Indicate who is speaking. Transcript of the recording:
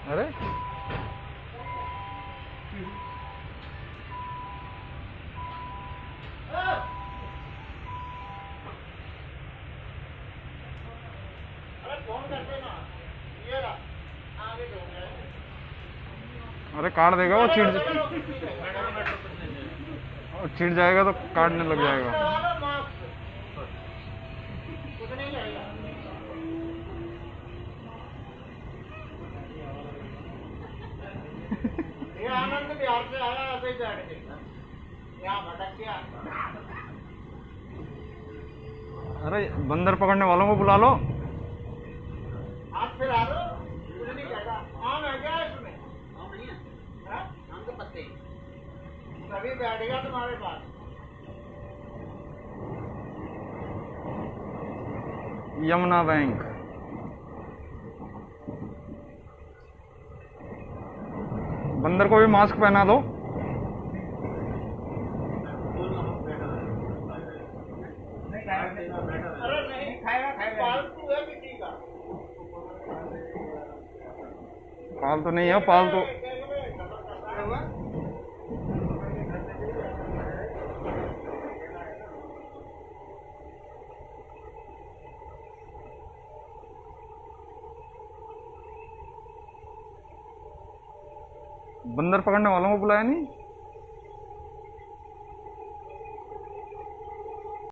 Speaker 1: अरे अरे काट देगा वो, चिढ़ जाएगा तो काटने लग जाएगा।
Speaker 2: ये आनंद बिहार से आया, ऐसे ही बैठ के यहाँ भटक गया।
Speaker 1: अरे बंदर पकड़ने वालों को बुला लो।
Speaker 2: हाथ फिरा लो, कुछ नहीं कहेगा। आम है क्या इसमें? आम नहीं है, आम के पत्ते। तभी बैठेगा तुम्हारे पास।
Speaker 1: यमुना बैंक। बंदर को भी मास्क पहना दो।
Speaker 2: अरे नहीं खाएगा, पालतू है किसी का।
Speaker 1: पालतू नहीं है, पालतू। बंदर पकड़ने वालों को बुलाया नहीं।